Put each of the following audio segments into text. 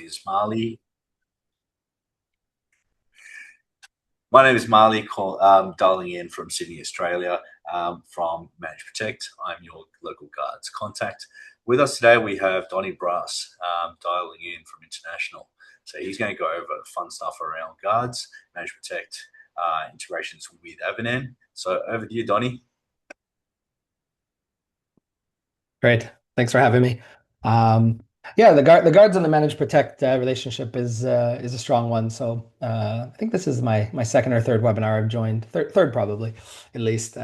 is Marley. My name is Marley, dialing in from Sydney, Australia, from Manage Protect. I'm your local Guardz contact. With us today, we have Donny Brass, dialing in from International. So he's going to go over fun stuff around Guardz, Manage Protect, integrations with Avanan. So over to you, Donny. Great. Thanks for having me. Um, yeah, the guards and the manage protect relationship is a strong one. So I think this is my second or third webinar I've joined, third probably, at least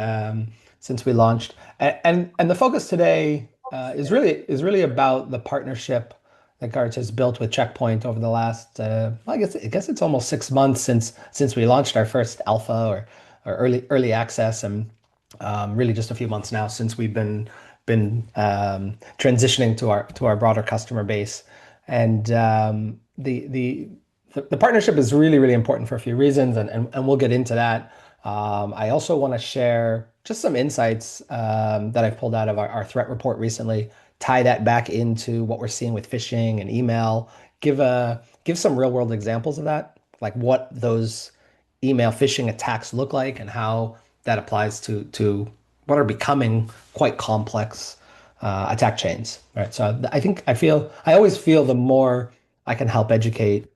since we launched. And the focus today is really about the partnership that Guards has built with Checkpoint over the last well, I guess it's almost 6 months since we launched our first alpha or early access, and really just a few months now since we've been transitioning to our broader customer base. And the partnership is really important for a few reasons, and we'll get into that. I also want to share just some insights that I've pulled out of our threat report recently, tie that back into what we're seeing with phishing and email, give some real world examples of that, like what those email phishing attacks look like and how that applies to what are becoming quite complex attack chains, right? So I always feel the more I can help educate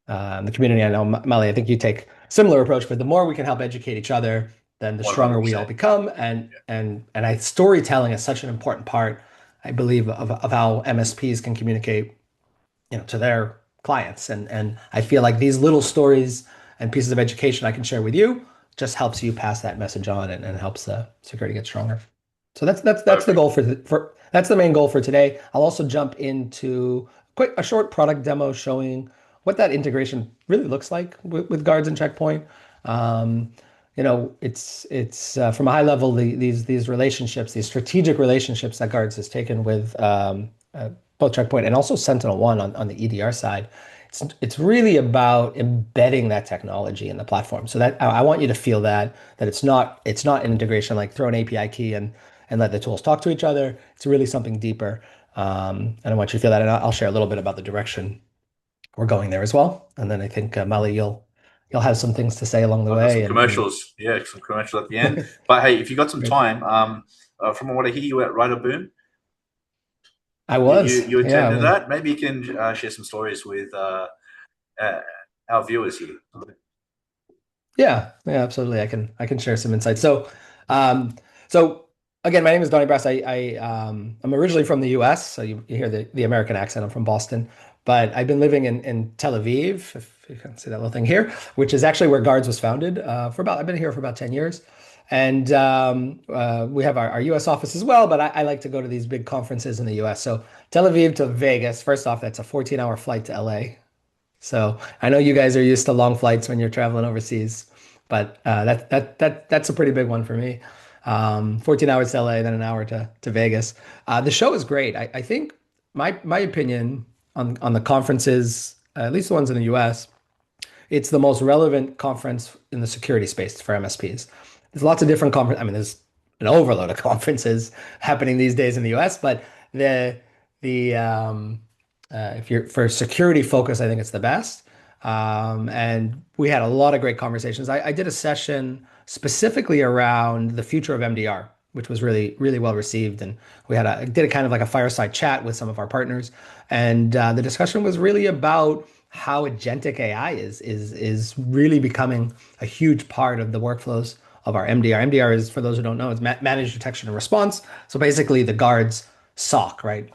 the community. I know, Mali, I think you take a similar approach, but the more we can help educate each other, then the stronger we all 100%. become. Storytelling is such an important part, I believe, of how MSPs can communicate, to their clients. And I feel like these little stories and pieces of education I can share with you just helps you pass that message on, and helps security get stronger. So that's the Perfect. goal for that's the main goal for today. I'll also jump into a short product demo showing what that integration really looks like with Guards and Checkpoint. Um, it's from a high level, these relationships, these strategic relationships that Guards has taken with both Checkpoint and also SentinelOne on the EDR side. It's really about embedding that technology in the platform. So that I want you to feel that it's not an integration like throw an API key and let the tools talk to each other. It's really something deeper. And I want you to feel that. And I'll share a little bit about the direction we're going there as well. And then I think Mali, you'll have some things to say along the I've got way. some And commercials. Yeah, some commercials at the end. But hey, if you got some Great. time, from what I hear, you were at Rider Boom. I You, you, was, you yeah, attended that. Maybe you can share some stories with uh, our viewers here. yeah, absolutely. I can share some insights. So again, my name is Donny Brass. I'm originally from the U.S., so you hear the American accent. I'm from Boston, but I've been living in Tel Aviv, if you can see that little thing here, which is actually where Guards was founded. I've been here for about 10 years, and we have our U.S. office as well. But I like to go to these big conferences in the U.S. So Tel Aviv to Vegas. First off, that's a 14-hour flight to L.A. So I know you guys are used to long flights when you're traveling overseas, but that's a pretty big one for me. 14 hours to LA, then an hour to Vegas. The show is great. I think my opinion on the conferences, at least the ones in the US, it's the most relevant conference in the security space for MSPs. There's lots of different conference. I mean, there's an overload of conferences happening these days in the US, but the if you're for security focus, I think it's the best. And we had a lot of great conversations. I did a session specifically around the future of MDR, which was really well received. And did a kind of like a fireside chat with some of our partners. And the discussion was really about how agentic AI is really becoming a huge part of the workflows of our MDR. MDR is, for those who don't know, is managed detection and response. So basically the guards SOC, right?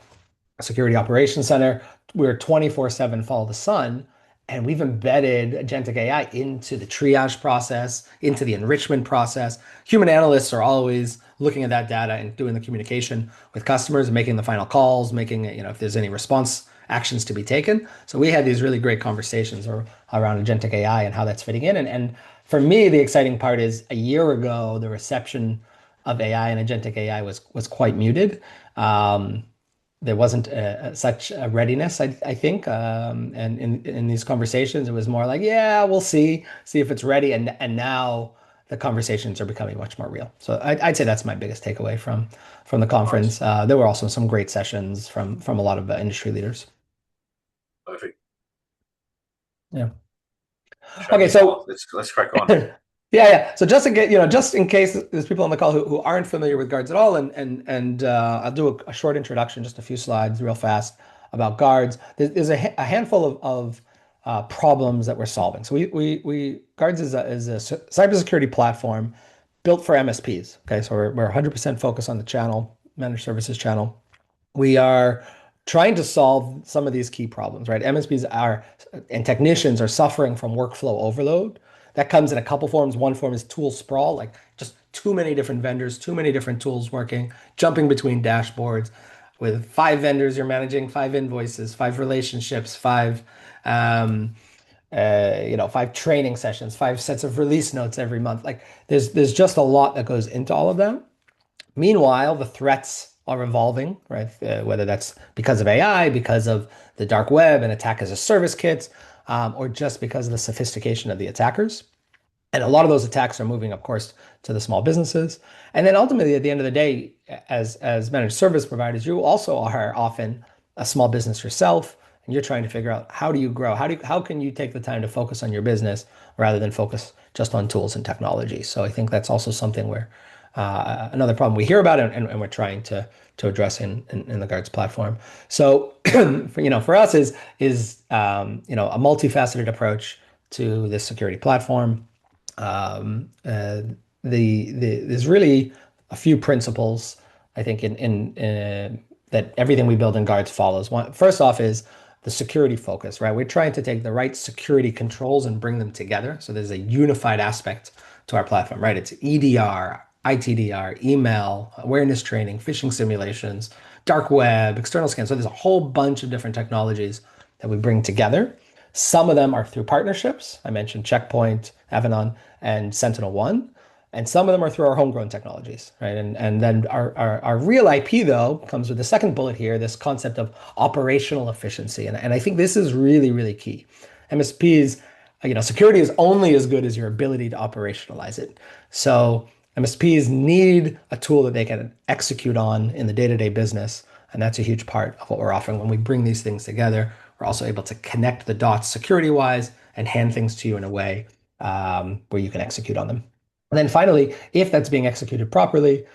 Security Operations Center. We're 24/7 follow the sun, and we've embedded agentic AI into the triage process, into the enrichment process. Human analysts are always looking at that data and doing the communication with customers, making the final calls, making it, if there's any response actions to be taken. So we had these really great conversations around agentic AI and how that's fitting in. And for me, the exciting part is a year ago, the reception of AI and agentic AI was quite muted. There wasn't such a readiness, I think. And in these conversations, it was more like, yeah, we'll see if it's ready. And now the conversations are becoming much more real. So I'd say that's my biggest takeaway from the Nice. conference. There were also some great sessions from a lot of industry leaders. Perfect. Yeah. Show Okay, me more. so Let's crack on. yeah, yeah. So just to get, just in case there's people on the call who aren't familiar with Guards at all, and I'll do a short introduction, just a few slides real fast about Guards. There's a handful of problems that we're solving. So we Guards is a cybersecurity platform built for MSPs. Okay, so we're 100% focused on the channel, managed services channel. We are trying to solve some of these key problems, right? MSPs are and technicians are suffering from workflow overload. That comes in a couple forms. One form is tool sprawl, like just too many different vendors, too many different tools working, jumping between dashboards. With five vendors, you're managing five invoices, five relationships, um, five training sessions, five sets of release notes every month. Like there's just a lot that goes into all of them. Meanwhile, the threats are evolving, right? Whether that's because of AI, because of the dark web and attack as a service kits, or just because of the sophistication of the attackers. And a lot of those attacks are moving, of course, to the small businesses. And then ultimately, at the end of the day, as managed service providers, you also are often a small business yourself, and you're trying to figure out how do you grow? How can you take the time to focus on your business rather than focus just on tools and technology? So I think that's also something where another problem we hear about and we're trying to address in the Guards platform. So for us is a multifaceted approach to this security platform. Um, uh, there's really a few principles I think in that everything we build in Guards follows. One, first off is the security focus, right? We're trying to take the right security controls and bring them together. So there's a unified aspect to our platform, right? It's EDR, ITDR, email, awareness training, phishing simulations, dark web, external scan. So there's a whole bunch of different technologies that we bring together. Some of them are through partnerships. I mentioned Checkpoint, Avanan, and SentinelOne. And some of them are through our homegrown technologies, right? And then our real IP, though, comes with the second bullet here, this concept of operational efficiency. And I think this is really, really key. MSPs, security is only as good as your ability to operationalize it. So MSPs need a tool that they can execute on in the day-to-day business. And that's a huge part of what we're offering. When we bring these things together, we're also able to connect the dots security-wise and hand things to you in a way where you can execute on them. And then finally, if that's being executed properly,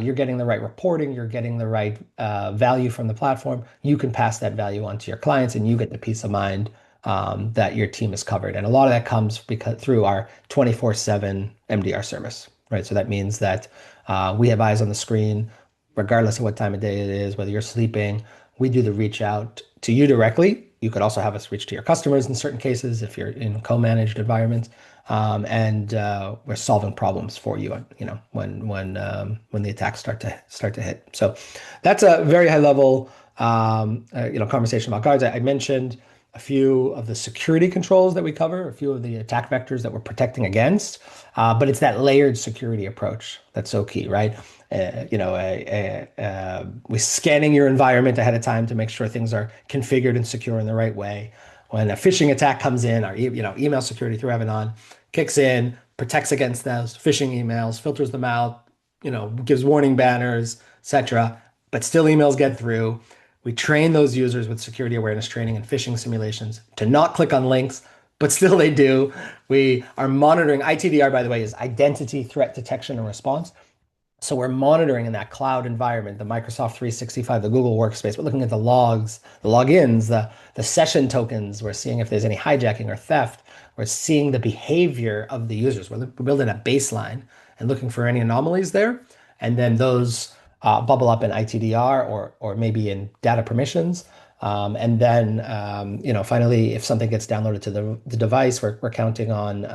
you're getting the right reporting, you're getting the right value from the platform, you can pass that value on to your clients and you get the peace of mind that your team is covered. And a lot of that comes through our 24/7 MDR service, right? So that means that we have eyes on the screen, regardless of what time of day it is, whether you're sleeping, we do the reach out to you directly. You could also have us reach to your customers in certain cases if you're in co-managed environments, and we're solving problems for you. When the attacks start to hit. So that's a very high level conversation about Guards. I mentioned a few of the security controls that we cover, a few of the attack vectors that we're protecting against, but it's that layered security approach that's so key, right? We're scanning your environment ahead of time to make sure things are configured and secure in the right way. When a phishing attack comes in, our email security through Avanan kicks in, protects against those phishing emails, filters them out, gives warning banners, etc. But still, emails get through. We train those users with security awareness training and phishing simulations to not click on links, but still they do. We are monitoring. ITDR, by the way, is identity threat detection and response. So we're monitoring in that cloud environment, the Microsoft 365, the Google Workspace. We're looking at the logs, the logins, the session tokens. We're seeing if there's any hijacking or theft. We're seeing the behavior of the users. We're building a baseline and looking for any anomalies there. And then those bubble up in ITDR or maybe in data permissions. And then, finally, if something gets downloaded to the device, we're counting on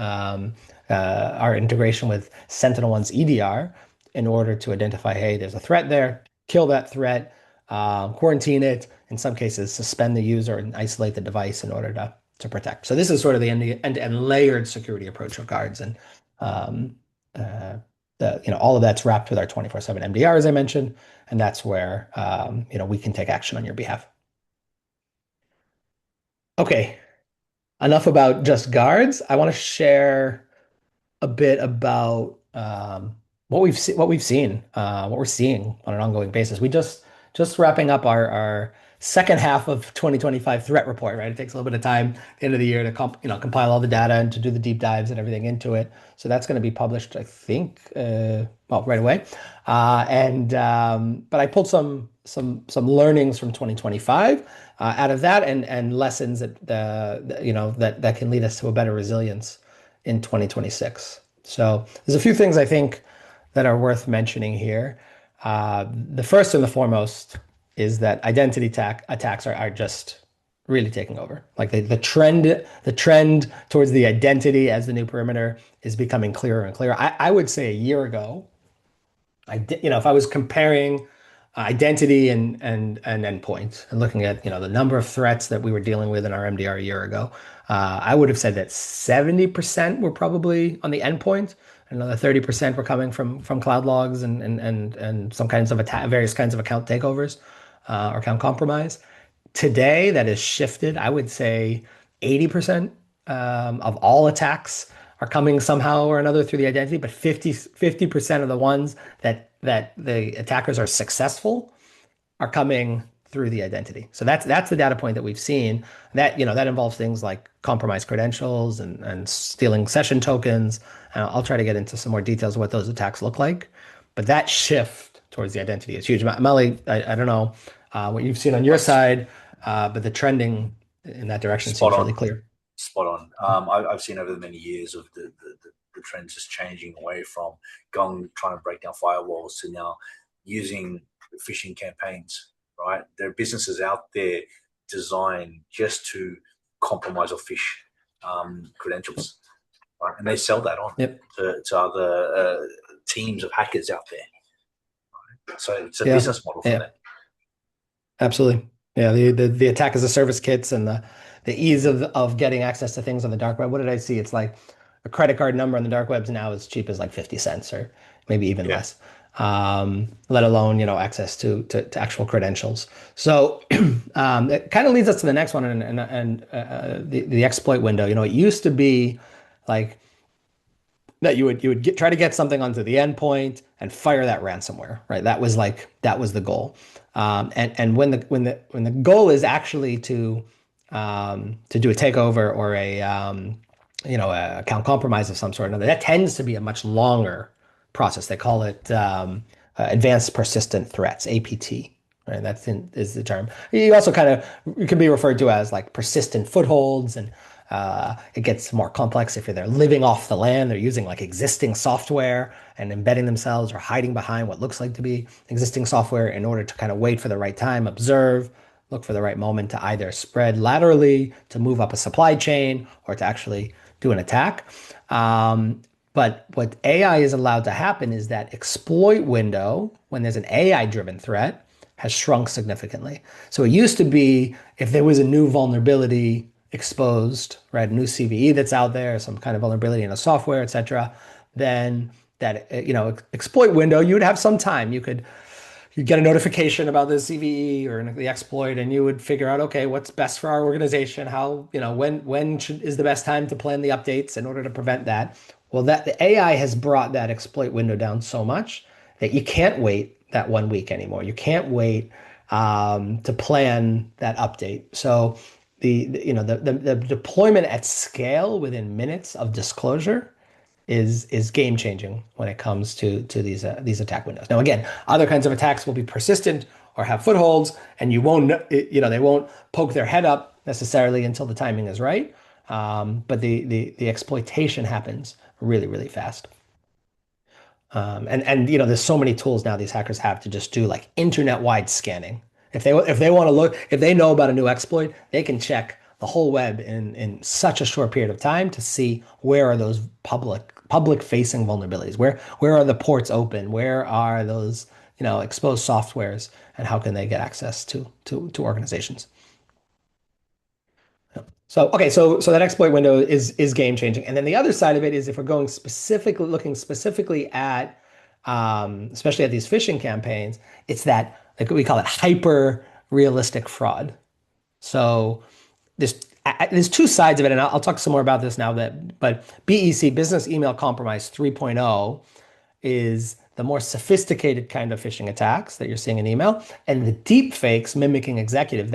our integration with SentinelOne's EDR in order to identify, hey, there's a threat there, kill that threat, quarantine it, in some cases, suspend the user and isolate the device in order to protect. So this is sort of the end-to-end layered security approach of Guards. And um, uh, all of that's wrapped with our 24/7 MDR, as I mentioned, and that's where we can take action on your behalf. Okay, enough about just Guards. I want to share a bit about what we've seen, what we're seeing on an ongoing basis. We just wrapping up our second half of 2025 threat report, right? It takes a little bit of time at the end of the year to compile all the data and to do the deep dives and everything into it. So that's going to be published, I think, well, right away. But I pulled some learnings from 2025 out of that and lessons that can lead us to a better resilience in 2026. So there's a few things I think that are worth mentioning here. The first and the foremost is that identity attacks are just really taking over. Like the trend towards the identity as the new perimeter is becoming clearer and clearer. I would say a year ago, if I was comparing identity and endpoint and looking at the number of threats that we were dealing with in our MDR a year ago, I would have said that 70% were probably on the endpoint. Another 30% were coming from cloud logs and some kinds of various kinds of account takeovers or account compromise. Today, that has shifted. I would say 80% of all attacks are coming somehow or another through the identity, but 50% of the ones that the attackers are successful are coming through the identity. So that's the data point that we've seen. That involves things like compromised credentials and stealing session tokens. I'll try to get into some more details of what those attacks look like. But that shift towards the identity is huge. Melly, I don't know what you've seen on your That's side, but the trending in that direction spot seems really on. clear. Spot on. I've seen over the many years of the trends just changing away from trying to break down firewalls to now using phishing campaigns, right? There are businesses out there designed just to compromise or phish credentials, right? And they sell that on Yep. to other teams of hackers out there. So it's a Yeah. business model for Yeah. them. Absolutely. Yeah, the attack as a service kits and the ease of getting access to things on the dark web. What did I see? It's like a credit card number on the dark web's now as cheap as like 50 cents or maybe even Yeah. less. Let alone, access to actual credentials. So it kind of leads us to the next one and the exploit window. It used to be like that you would try to get something onto the endpoint and fire that ransomware, right? That was the goal. And when the goal is actually to do a takeover or a account compromise of some sort or another, that tends to be a much longer process. They call it advanced persistent threats, APT. Right, is the term. You also it can be referred to as like persistent footholds, and it gets more complex if they're living off the land. They're using like existing software and embedding themselves or hiding behind what looks like to be existing software in order to kind of wait for the right time, observe, look for the right moment to either spread laterally, to move up a supply chain, or to actually do an attack. But what AI is allowed to happen is that exploit window, when there's an AI-driven threat, has shrunk significantly. So it used to be if there was a new vulnerability exposed, right, a new CVE that's out there, some kind of vulnerability in a software, et cetera, then that exploit window, you would have some time. You'd get a notification about the CVE or the exploit, and you would figure out, okay, what's best for our organization? How, is the best time to plan the updates in order to prevent that? Well, that the AI has brought that exploit window down so much that you can't wait that 1 week anymore. You can't wait to plan that update. So the deployment at scale within minutes of disclosure is game changing when it comes to these attack windows. Now, again, other kinds of attacks will be persistent or have footholds, and they won't poke their head up necessarily until the timing is right. But the exploitation happens really, really fast. And there's so many tools now these hackers have to just do like internet-wide scanning. If they want to look, if they know about a new exploit, they can check the whole web in such a short period of time to see where are those public facing vulnerabilities, where are the ports open, where are those exposed softwares, and how can they get access to organizations. So okay, so that exploit window is game changing, and then the other side of it is if we're looking specifically at, especially at these phishing campaigns, it's that like we call it hyper realistic fraud. So there's two sides of it, and I'll talk some more about this now. But BEC, Business Email Compromise 3.0, is the more sophisticated kind of phishing attacks that you're seeing in email, and the deep fakes mimicking executive.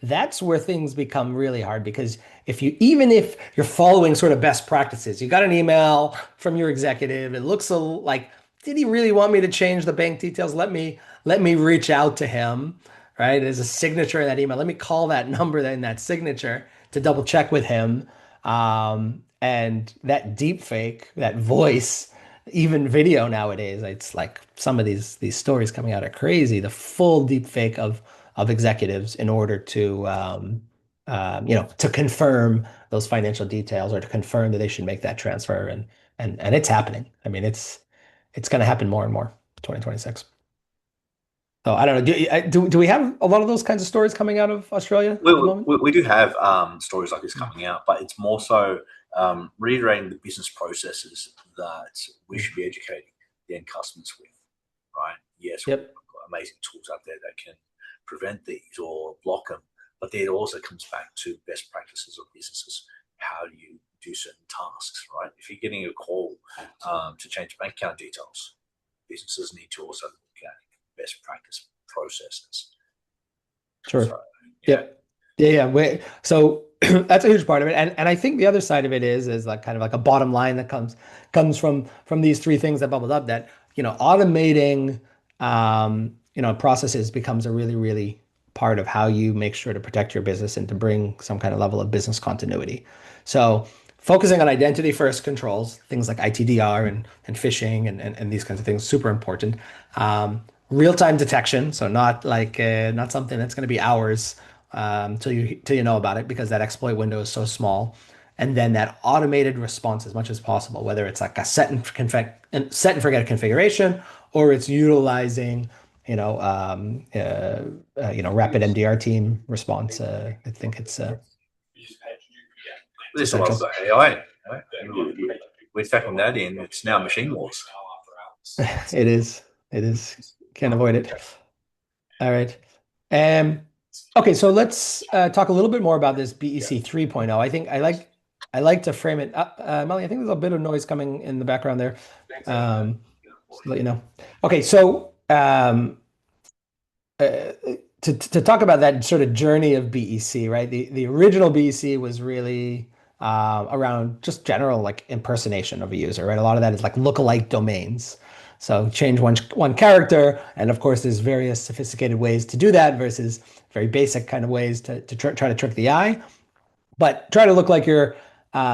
That's where things become really hard because even if you're following sort of best practices, you got an email from your executive, it looks like, did he really want me to change the bank details? Let me reach out to him, right? There's a signature in that email. Let me call that number in that signature to double check with him. And that deep fake, that voice, even video nowadays, it's like some of these stories coming out are crazy. The full deep fake of executives in order to to confirm those financial details or to confirm that they should make that transfer, and it's happening. I mean, it's going to happen more and more 2026. So I don't know. Do we have a lot of those kinds of stories coming out of Australia at We, the moment? we do have stories like this coming out, but it's more so reiterating the business processes that we should be educating the end customers with, right? Yes, we've Yep. got amazing tools out there that can prevent these or block them, but then it also comes back to best practices of businesses. How do you do certain tasks, right? If you're getting a call to change bank account details, businesses need to also look at best practice processes. So, Sure. yeah. Yep. Yeah, yeah. So that's a huge part of it. And I think the other side of it is like kind of like a bottom line that comes from these three things that bubbled up that, automating processes becomes a really, really part of how you make sure to protect your business and to bring some kind of level of business continuity. So focusing on identity first controls, things like ITDR and phishing and these kinds of things, super important. Real-time detection, so not something that's going to be hours till you know about it because that exploit window is so small. And then that automated response as much as possible, whether it's like a set and forget configuration, or it's utilizing, rapid MDR team response. I think it's This was essential. the AI. Right? We're tackling that in. It's now machine wars. It is. It is. Can't avoid it. All right. Um, okay, so let's talk a little bit more about this BEC 3.0. I like to frame it up. Melanie, I think there's a bit of noise coming in the background there. Just to let you know. Okay, so to talk about that sort of journey of BEC, right? The original BEC was really around just general like impersonation of a user, right? A lot of that is like lookalike domains. So change one character, and of course, there's various sophisticated ways to do that versus very basic kind of ways to try to trick the eye. But try to look like you're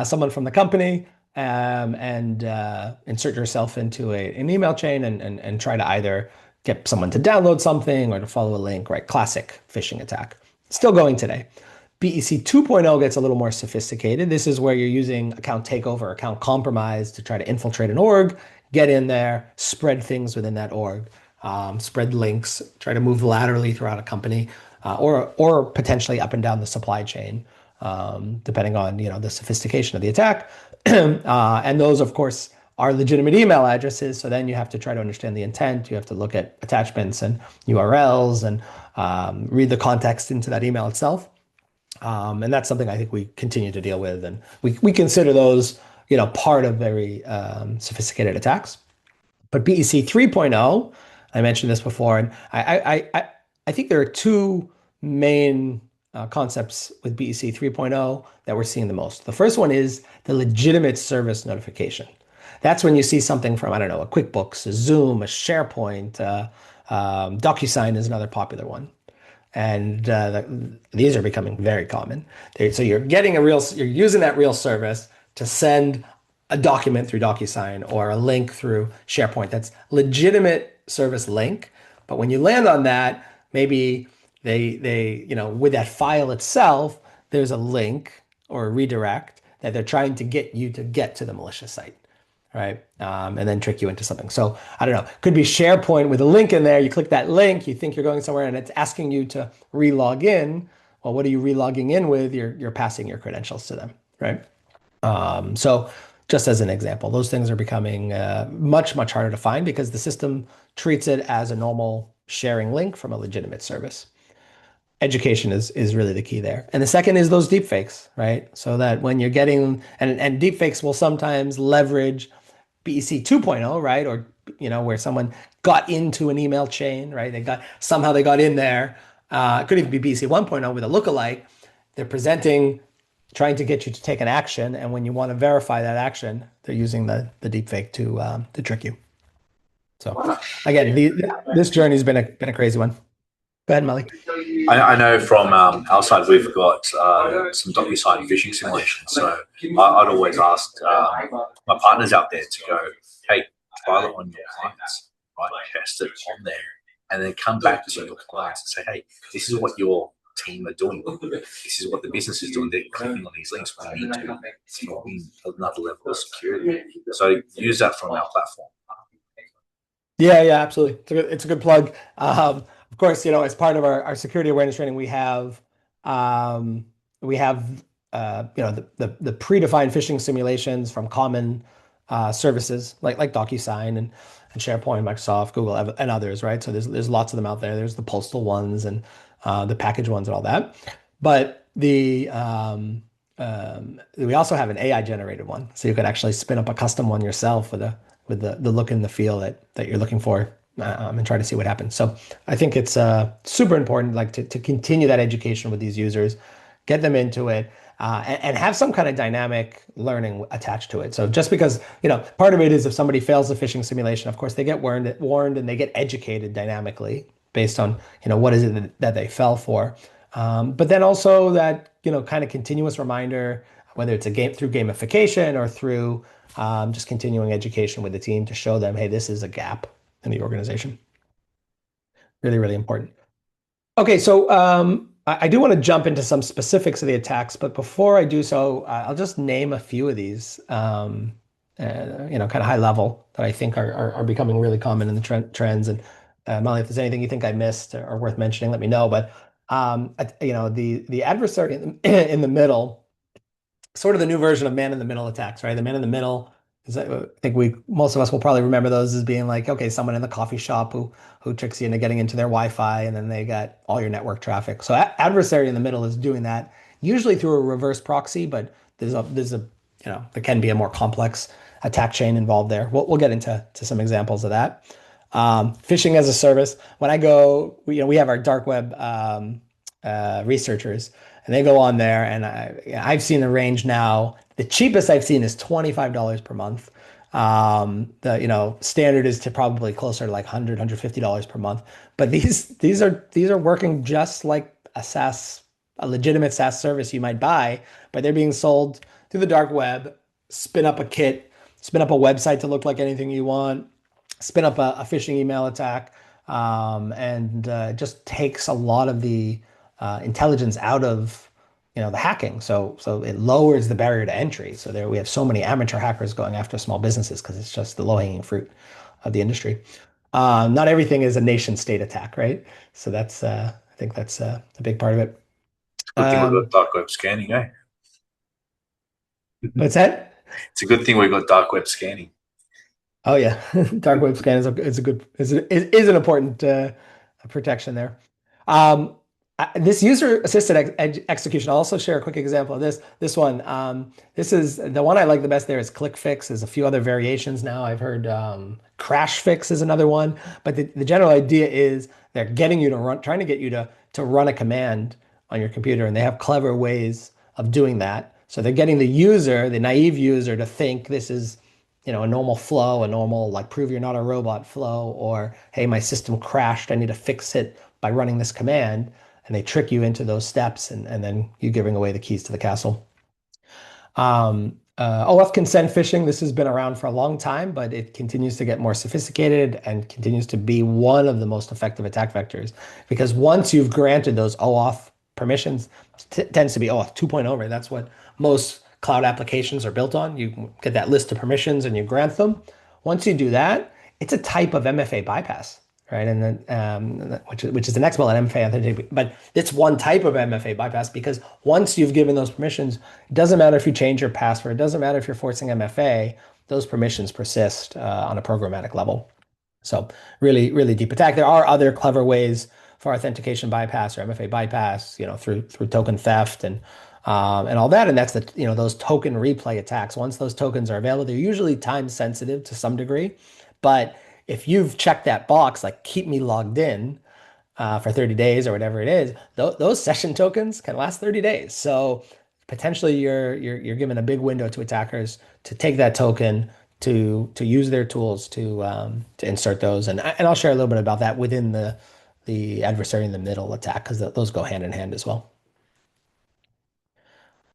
someone from the company and insert yourself into an email chain and try to either get someone to download something or to follow a link, right? Classic phishing attack. Still going today. BEC 2.0 gets a little more sophisticated. This is where you're using account takeover, account compromise to try to infiltrate an org, get in there, spread things within that org, spread links, try to move laterally throughout a company, or potentially up and down the supply chain, depending on the sophistication of the attack. And those, of course, are legitimate email addresses. So then you have to try to understand the intent. You have to look at attachments and URLs and read the context into that email itself. And that's something I think we continue to deal with, and we consider those, part of very sophisticated attacks. But BEC 3.0, I mentioned this before, and I think there are two main concepts with BEC 3.0 that we're seeing the most. The first one is the legitimate service notification. That's when you see something from, I don't know, a QuickBooks, a Zoom, a SharePoint, DocuSign is another popular one. And these are becoming very common. So you're using that real service to send a document through DocuSign or a link through SharePoint. That's legitimate service link. But when you land on that, maybe with that file itself, there's a link or a redirect that they're trying to get you to get to the malicious site, right? And then trick you into something. So I don't know, could be SharePoint with a link in there. You click that link, you think you're going somewhere, and it's asking you to re-log in. Well, what are you re-logging in with? You're passing your credentials to them, right? So just as an example, those things are becoming much, much harder to find because the system treats it as a normal sharing link from a legitimate service. Education is really the key there. And the second is those deepfakes, right? So that when you're getting, and deepfakes will sometimes leverage BEC 2.0, right? Or where someone got into an email chain, right? Somehow they got in there. It could even be BC 1.0 with a lookalike. They're presenting, trying to get you to take an action, and when you want to verify that action, they're using the deepfake to trick you. So again, this journey's been a crazy one. Go ahead, Molly. I know from our side we've got some DocuSign phishing simulations. So I'd always ask my partners out there to go, hey, trial it on your clients, right? Test it on there, and then come back to your clients and say, hey, this is what your team are doing. This is what the business is doing. They're clicking on these links. We need to throw in another level of security. So use that from our platform. Yeah, yeah, absolutely. It's a good plug. Of course, as part of our security awareness training, um, we have the predefined phishing simulations from common services like DocuSign and SharePoint, Microsoft, Google, and others, right? So there's lots of them out there. There's the postal ones and the package ones and all that. But we also have an AI generated one, so you could actually spin up a custom one yourself with the look and the feel that you're looking for, and try to see what happens. So I think it's super important, like to continue that education with these users, get them into it, and have some kind of dynamic learning attached to it. So just because, part of it is if somebody fails the phishing simulation, of course they get warned and they get educated dynamically based on, what is it that they fell for. But then also that, kind of continuous reminder, whether it's through gamification or through just continuing education with the team to show them, hey, this is a gap in the organization. Really, really important. Okay, so I do want to jump into some specifics of the attacks, but before I do so, I'll just name a few of these, kind of high level that I think are becoming really common in the trends. And Molly, if there's anything you think I missed or worth mentioning, let me know. But the adversary in the middle, sort of the new version of man in the middle attacks, right? The man in the middle is, I think most of us will probably remember those as being like, okay, someone in the coffee shop who tricks you into getting into their Wi-Fi, and then they got all your network traffic. So adversary in the middle is doing that, usually through a reverse proxy, but there can be a more complex attack chain involved there. We'll get into some examples of that. Phishing as a service. When I go, we have our dark web researchers, and they go on there, and I've seen the range now. The cheapest I've seen is $25 per month. The standard is to probably closer to like $150 per month. But these are working just like a legitimate SaaS service you might buy, but they're being sold through the dark web. Spin up a kit, spin up a website to look like anything you want, spin up a phishing email attack, and just takes a lot of the intelligence out of the hacking. So it lowers the barrier to entry. So there we have so many amateur hackers going after small businesses because it's just the low-hanging fruit of the industry. Not everything is a nation state attack, right? So I think that's a big part of it. Good thing we've got dark web scanning, eh? What's that? It's a good thing we've got dark web scanning. Oh yeah, dark web scan is an important protection there. Um, this user assisted execution. I'll also share a quick example of this one. This is the one I like the best. There is click fix. There's a few other variations now. I've heard crash fix is another one, but the general idea is they're getting you trying to get you to run a command on your computer, and they have clever ways of doing that. So they're getting the naive user, to think this is a normal flow, a normal like prove you're not a robot flow, or hey, my system crashed, I need to fix it by running this command, and they trick you into those steps, and then you giving away the keys to the castle. OAuth consent phishing, this has been around for a long time, but it continues to get more sophisticated and continues to be one of the most effective attack vectors, because once you've granted those OAuth permissions, tends to be OAuth 2.0, right? That's what most cloud applications are built on. You get that list of permissions and you grant them. Once you do that, it's a type of MFA bypass, right? And then which is the next level at MFA authenticity. But it's one type of MFA bypass, because once you've given those permissions, it doesn't matter if you change your password, it doesn't matter if you're forcing MFA, those permissions persist on a programmatic level. So really, really deep attack. There are other clever ways for authentication bypass or MFA bypass, through token theft and all that. And that's those token replay attacks. Once those tokens are available, they're usually time sensitive to some degree, but if you've checked that box, like keep me logged in for 30 days or whatever it is, those session tokens can last 30 days. So potentially you're given a big window to attackers to take that token to use their tools to insert those. And I'll share a little bit about that within the adversary in the middle attack because those go hand in hand as well.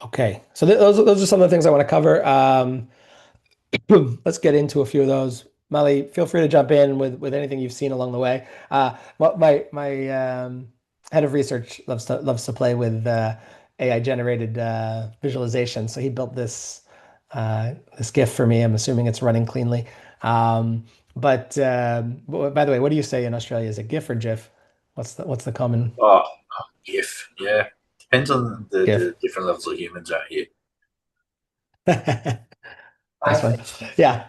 Okay, so those are some of the things I want to cover. Let's get into a few of those. Molly, feel free to jump in with anything you've seen along the way. My head of research loves to play with AI generated visualization. So he built this GIF for me. I'm assuming it's running cleanly. But by the way, what do you say in Australia? Is it GIF or GIF? What's the common Oh, if yeah, depends on GIF? the different levels of humans out here. Nice one. Yeah.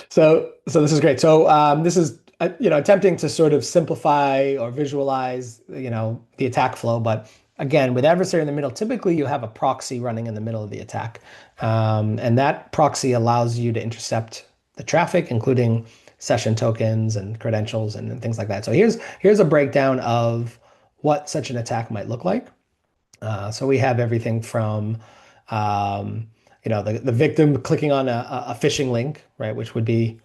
So this is great. So this is attempting to sort of simplify or visualize the attack flow. But again, with adversary in the middle, typically you have a proxy running in the middle of the attack, and that proxy allows you to intercept the traffic, including session tokens and credentials and things like that. So here's a breakdown of what such an attack might look like. So we have everything from the victim clicking on a phishing link, right, which would be,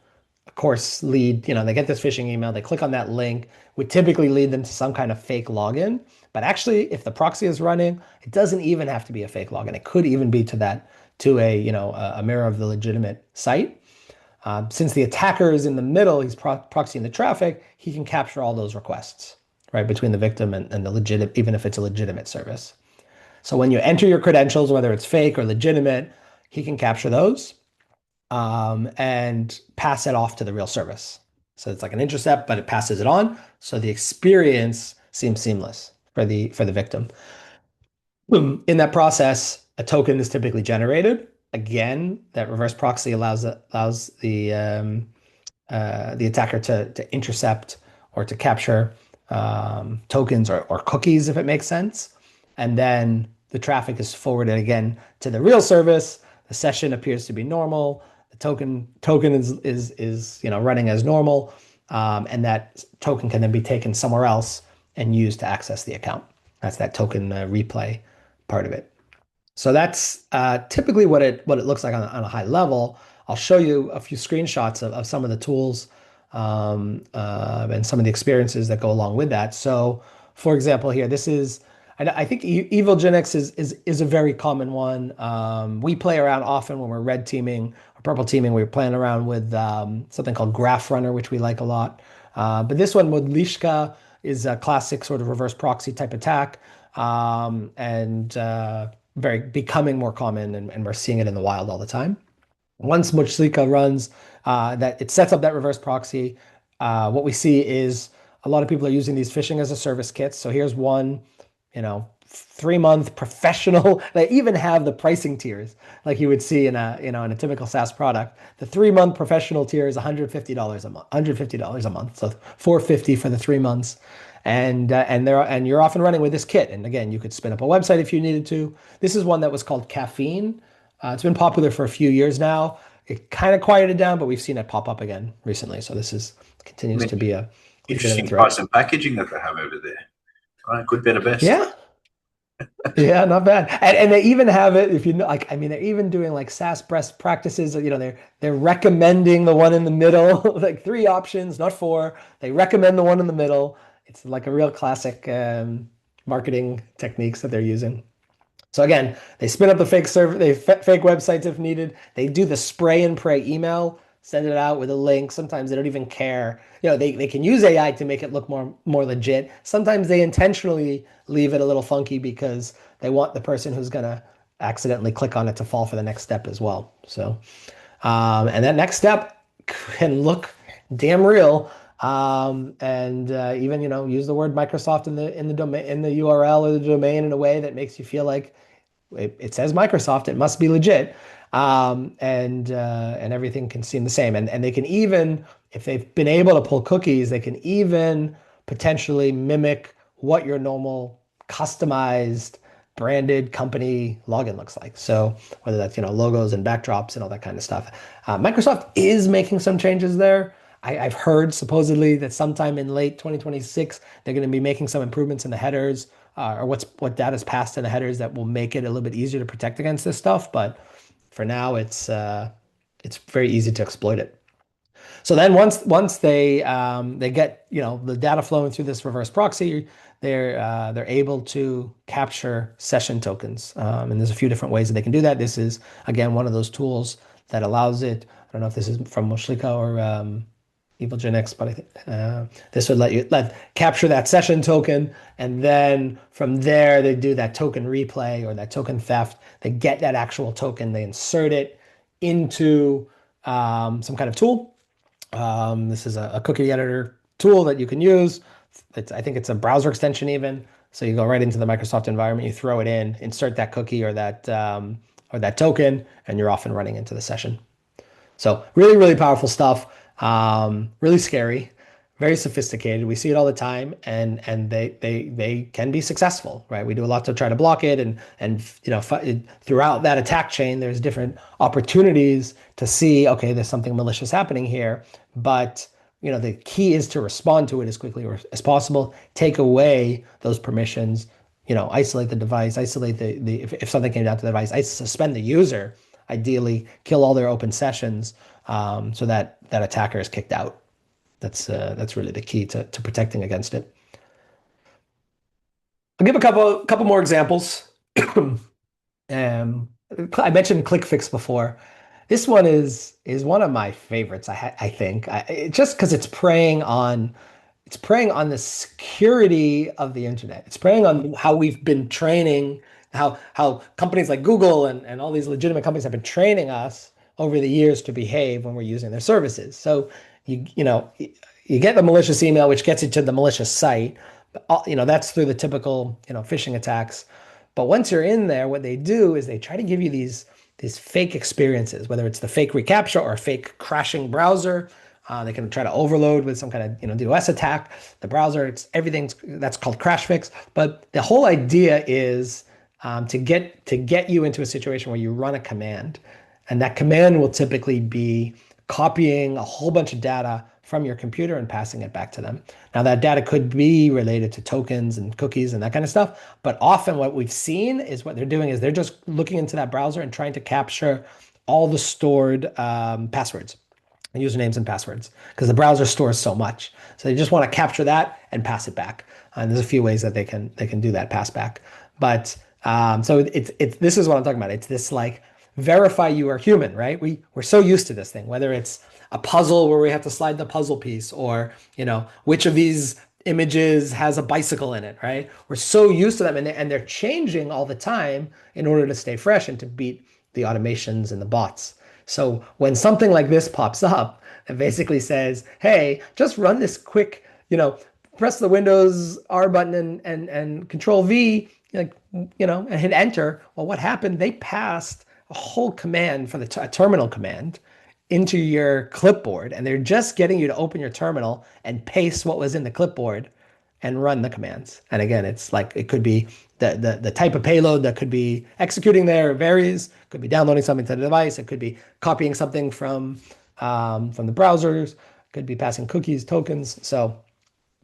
of course, lead, they get this phishing email, they click on that link, would typically lead them to some kind of fake login. But actually, if the proxy is running, it doesn't even have to be a fake login. It could even be to a mirror of the legitimate site. Since the attacker is in the middle, he's proxying the traffic, he can capture all those requests, right, between the victim and the legitimate, even if it's a legitimate service. So when you enter your credentials, whether it's fake or legitimate, he can capture those and pass it off to the real service. So it's like an intercept, but it passes it on. So the experience seems seamless for the victim. In that process, a token is typically generated. Again, that reverse proxy allows the attacker to intercept or to capture tokens or cookies, if it makes sense. And then the traffic is forwarded again to the real service. The session appears to be normal. The token is running as normal, and that token can then be taken somewhere else and used to access the account. That's that token replay part of it. So that's typically what it looks like on a high level. I'll show you a few screenshots of some of the tools and some of the experiences that go along with that. So, for example, here, this is, I think Evilgenix is a very common one. We play around often when we're red teaming or purple teaming. We're playing around with something called Graph Runner, which we like a lot. But this one, Modlishka, is a classic sort of reverse proxy type attack, and very becoming more common, and we're seeing it in the wild all the time. Once Modlishka runs, that it sets up that reverse proxy. What we see is a lot of people are using these phishing as a service kits. So here's one, 3-month professional. They even have the pricing tiers like you would see in a typical SaaS product. The 3-month professional tier is $150 a month, $150 a month. So $450 for the 3 months. And you're off and running with this kit. And again, you could spin up a website if you needed to. This is one that was called Caffeine. It's been popular for a few years now. It kind of quieted down, but we've seen it pop up again recently. So this continues to be a Interesting threat. price and packaging that they have over there. Right, good, better, best. Yeah. Yeah, not bad. And they even have it, if you know, like, I mean, they're even doing like SaaS best practices. They're recommending the one in the middle, like 3 options, not 4. They recommend the one in the middle. It's like a real classic marketing techniques that they're using. So again, they spin up the fake server, fake websites if needed. They do the spray and pray email, send it out with a link. Sometimes they don't even care. They can use AI to make it look more legit. Sometimes they intentionally leave it a little funky because they want the person who's gonna accidentally click on it to fall for the next step as well. So, and that next step can look damn real. And even use the word Microsoft in the domain, in the URL or the domain, in a way that makes you feel like it says Microsoft, it must be legit. And everything can seem the same. And they can even, if they've been able to pull cookies, they can even potentially mimic what your normal customized branded company login looks like. So whether that's, logos and backdrops and all that kind of stuff. Microsoft is making some changes there. I've heard supposedly that sometime in late 2026, they're going to be making some improvements in the headers, or what data is passed in the headers that will make it a little bit easier to protect against this stuff. But for now, it's very easy to exploit it. So then once they get the data flowing through this reverse proxy, they're able to capture session tokens, and there's a few different ways that they can do that. This is again one of those tools that allows it. I don't know if this is from Moshlika or EvilGenX, but I think this would let capture that session token, and then from there they do that token replay or that token theft. They get that actual token, they insert it into some kind of tool. This is a cookie editor tool that you can use. I think it's a browser extension even. So you go right into the Microsoft environment, you throw it in, insert that cookie or that token, and you're off and running into the session. So really, really powerful stuff. Really scary, very sophisticated. We see it all the time, and they can be successful, right? We do a lot to try to block it, and throughout that attack chain, there's different opportunities to see, okay, there's something malicious happening here, but the key is to respond to it as quickly as possible, take away those permissions, isolate the device, isolate the if something came down to the device, suspend the user, ideally kill all their open sessions, so that attacker is kicked out. That's really the key to protecting against it. I'll give a couple more examples. I mentioned ClickFix before. This one is one of my favorites. I think just because it's preying on the security of the internet. It's preying on how we've been training, how companies like Google and all these legitimate companies have been training us over the years to behave when we're using their services. So you get the malicious email, which gets you to the malicious site. That's through the typical phishing attacks. But once you're in there, what they do is they try to give you these fake experiences, whether it's the fake reCAPTCHA or a fake crashing browser. They can try to overload with some kind of DOS attack. The browser, everything's that's called crash fix. But the whole idea is to get you into a situation where you run a command, and that command will typically be copying a whole bunch of data from your computer and passing it back to them. Now that data could be related to tokens and cookies and that kind of stuff, but often what we've seen is what they're doing is they're just looking into that browser and trying to capture all the stored passwords, usernames and passwords, because the browser stores so much. So they just want to capture that and pass it back. And there's a few ways that they can do that pass back. But so this is what I'm talking about. It's this like verify you are human, right? We're so used to this thing, whether it's a puzzle where we have to slide the puzzle piece, or which of these images has a bicycle in it, right? We're so used to them, and they're changing all the time in order to stay fresh and to beat the automations and the bots. So when something like this pops up that basically says, hey, just run this quick, press the Windows R button and Control V, and hit enter. Well, what happened? They passed a whole command for a terminal command into your clipboard, and they're just getting you to open your terminal and paste what was in the clipboard and run the commands. And again, it's like it could be the type of payload that could be executing there varies. It could be downloading something to the device. It could be copying something from the browsers. It could be passing cookies, tokens. So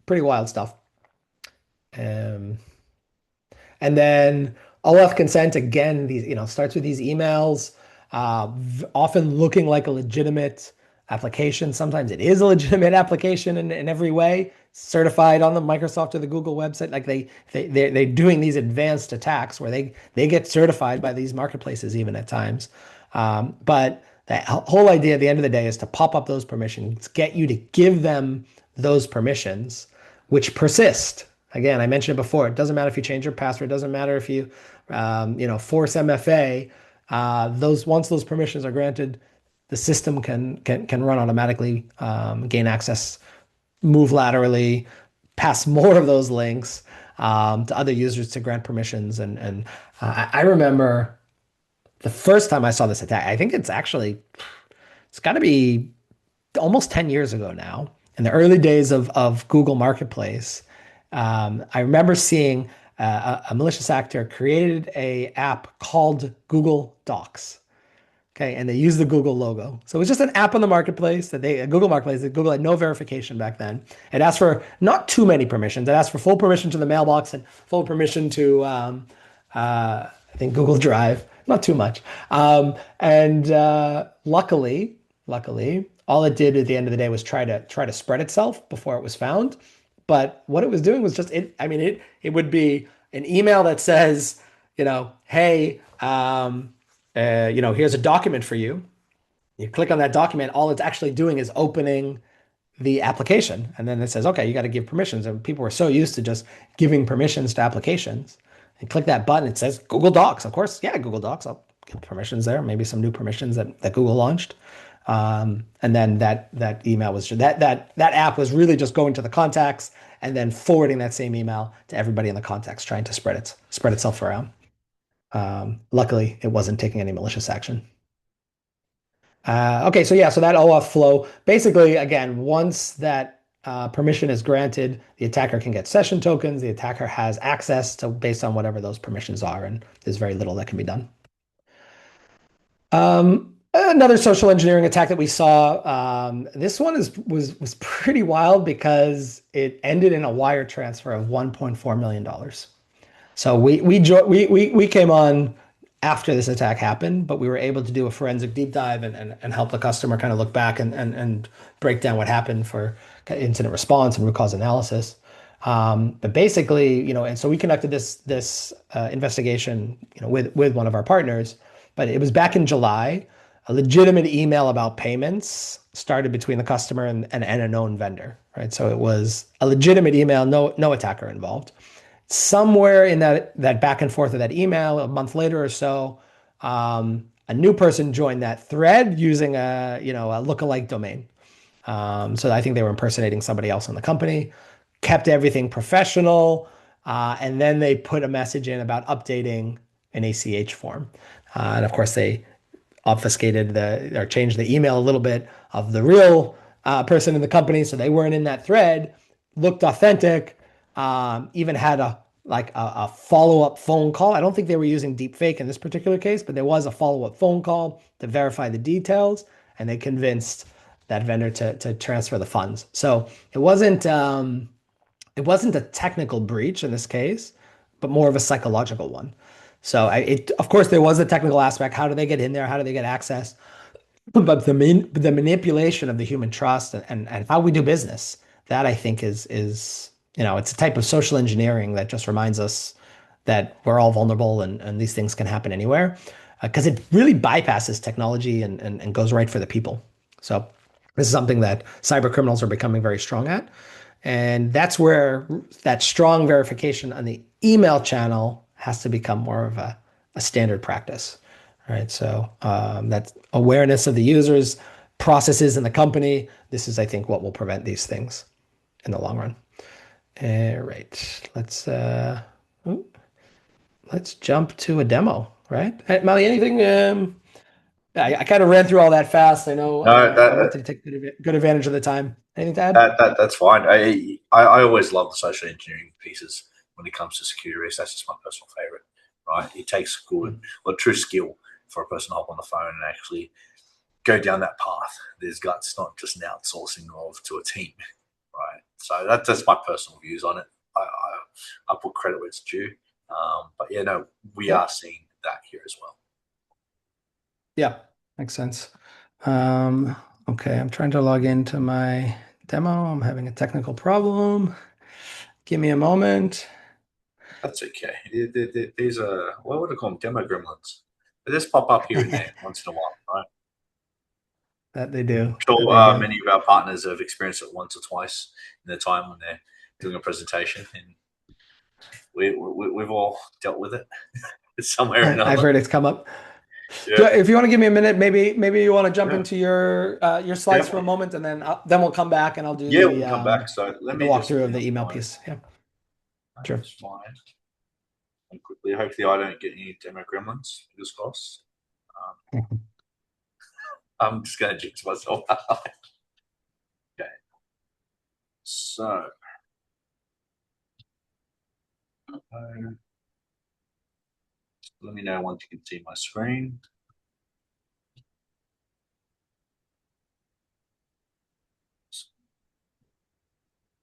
pretty wild stuff. And then OAuth consent, again, these starts with these emails, often looking like a legitimate application. Sometimes it is a legitimate application in every way, certified on the Microsoft or the Google website. Like they're doing these advanced attacks where they get certified by these marketplaces even at times. But the whole idea at the end of the day is to pop up those permissions, get you to give them those permissions, which persist. Again, I mentioned it before. It doesn't matter if you change your password. It doesn't matter if you, force MFA. Once those permissions are granted, the system can run automatically, gain access, move laterally, pass more of those links to other users to grant permissions. And I remember the first time I saw this attack. I think it's got to be almost 10 years ago now. In the early days of Google Marketplace, I remember seeing A malicious actor created a app called Google Docs. Okay, and they use the Google logo. So it was just an app on the marketplace a Google marketplace that Google had no verification back then. It asked for not too many permissions. It asked for full permission to the mailbox and full permission to I think Google Drive, not too much. And luckily, all it did at the end of the day was try to spread itself before it was found. But what it was doing was just it. I mean, it would be an email that says, hey, here's a document for you. You click on that document, all it's actually doing is opening the application. And then it says, okay, you got to give permissions. And people were so used to just giving permissions to applications. And click that button, it says Google Docs. Of course, yeah, Google Docs. I'll give permissions there, maybe some new permissions that Google launched. And then that email was that app was really just going to the contacts and then forwarding that same email to everybody in the contacts, trying to spread itself around. Luckily, it wasn't taking any malicious action. Okay, so yeah, so that OAuth flow, basically, again, once that permission is granted, the attacker can get session tokens. The attacker has access to based on whatever those permissions are, and there's very little that can be done. Another social engineering attack that we saw. This one was pretty wild because it ended in a wire transfer of $1.4 million. So we came on after this attack happened, but we were able to do a forensic deep dive and help the customer kind of look back and break down what happened for incident response and root cause analysis. But basically, and so we conducted this investigation, with one of our partners, but it was back in July. A legitimate email about payments started between the customer and a known vendor, right? So it was a legitimate email, no attacker involved. Somewhere in that back and forth of that email, a month later or so, a new person joined that thread using a lookalike domain. So I think they were impersonating somebody else in the company, kept everything professional, and then they put a message in about updating an ACH form. And of course, they obfuscated or changed the email a little bit of the real person in the company, so they weren't in that thread, looked authentic, even had a follow-up phone call. I don't think they were using deepfake in this particular case, but there was a follow-up phone call to verify the details, and they convinced that vendor to transfer the funds. So it wasn't a technical breach in this case, but more of a psychological one. So of course, there was a technical aspect. How do they get in there? How do they get access? But the manipulation of the human trust and how we do business, that I think is it's a type of social engineering that just reminds us that we're all vulnerable and these things can happen anywhere, because it really bypasses technology and goes right for the people. So this is something that cyber criminals are becoming very strong at. And that's where that strong verification on the email channel has to become more of a standard practice. Right. So that awareness of the users, processes in the company. This is, I think, what will prevent these things in the long run. All right. Let's jump to a demo. Right, hey, Mali, anything? I kind of ran through all that fast. I know No, I wanted to take good advantage of the time. Anything to add? that's fine. I always love the social engineering pieces when it comes to security risk. That's just my personal favorite, right? It takes good or true skill for a person to hop on the phone and actually go down that path. There's guts, not just an outsourcing of to a team, right? So that's my personal views on it. I put credit where it's due, but yeah, no, we Yeah. are seeing that here as well. Yeah, makes sense. Um, okay, I'm trying to log into my demo. I'm having a technical problem. Give me a moment. That's okay. There's a what would I call them? Demo gremlins. They just pop up here and there once in a while, right? That they do. I'm That sure they do. many of our partners have experienced it once or twice in the time when they're doing a presentation, and we've all dealt with it somewhere or I've another. heard it's come up. Yeah, If you want to give me a minute, maybe you want to jump yeah, into your slides for a yeah. moment, and then we'll come back and I'll do Yeah, we can come back. So let the me just walkthrough of bring the up email my. piece. Yeah, sure. That's fine. And quickly, hopefully, I don't get any demo gremlins. Fingers crossed. I'm just going to jinx myself. Okay. So Uh, Let me know once you can see my screen.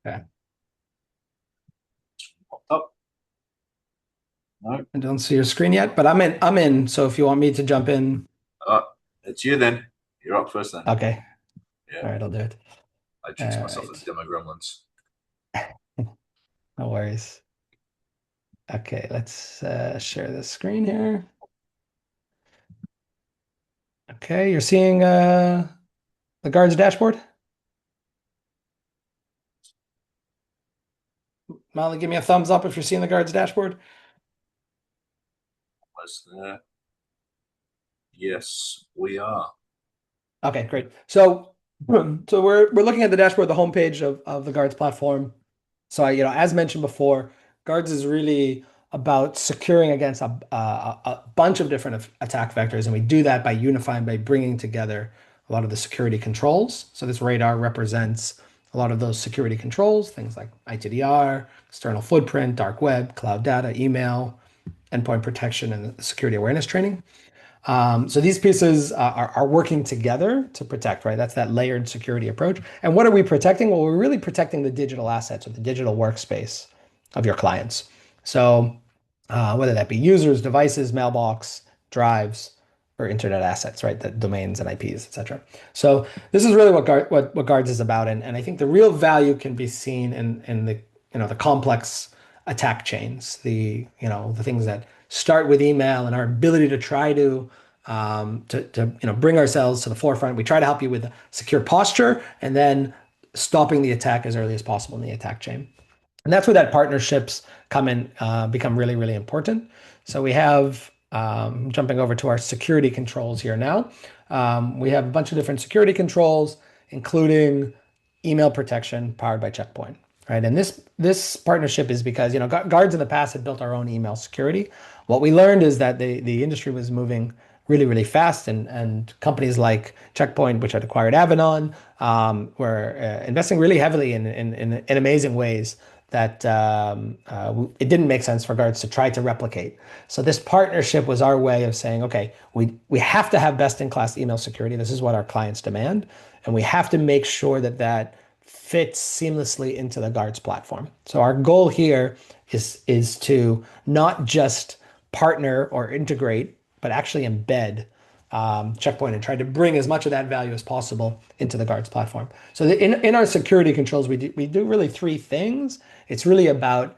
Okay. Popped up. No. I don't see your screen yet, but I'm in. I'm in. So if you want me to jump in, Oh, it's you then. You're up first then. okay. Yeah. All right, I'll do it. I All introduced myself as right. Demo Gremlins. No worries. Okay, let's share the screen here. Okay, you're seeing the Guardz dashboard? Molly, give me a thumbs up if you're seeing the Guardz dashboard. Was there? Yes, we are. Okay, great. So, so we're looking at the dashboard, the homepage of the Guardz platform. So as mentioned before, Guardz is really about securing against a bunch of different attack vectors, and we do that by unifying, by bringing together a lot of the security controls. So this radar represents a lot of those security controls, things like ITDR, external footprint, dark web, cloud data, email, endpoint protection, and security awareness training. So these pieces are working together to protect, right? That's that layered security approach. And what are we protecting? Well, we're really protecting the digital assets or the digital workspace of your clients. So whether that be users, devices, mailbox, drives, or internet assets, right? The domains and IPs, et cetera. So this is really what Guardz is about. And I think the real value can be seen in the complex attack chains, the things that start with email and our ability to try to bring ourselves to the forefront. We try to help you with secure posture and then stopping the attack as early as possible in the attack chain. And that's where that partnerships come in, become really, really important. So we have, jumping over to our security controls here now. We have a bunch of different security controls, including email protection powered by Checkpoint, right? And this partnership is because Guardz in the past had built our own email security. What we learned is that the industry was moving really, really fast, and companies like Checkpoint, which had acquired Avanan, were investing really heavily in amazing ways that it didn't make sense for Guardz to try to replicate. So this partnership was our way of saying, okay, we have to have best-in-class email security. This is what our clients demand, and we have to make sure that that fits seamlessly into the Guardz platform. So our goal here is to not just partner or integrate, but actually embed Checkpoint and try to bring as much of that value as possible into the Guardz platform. So in our security controls, we do really three things. It's really about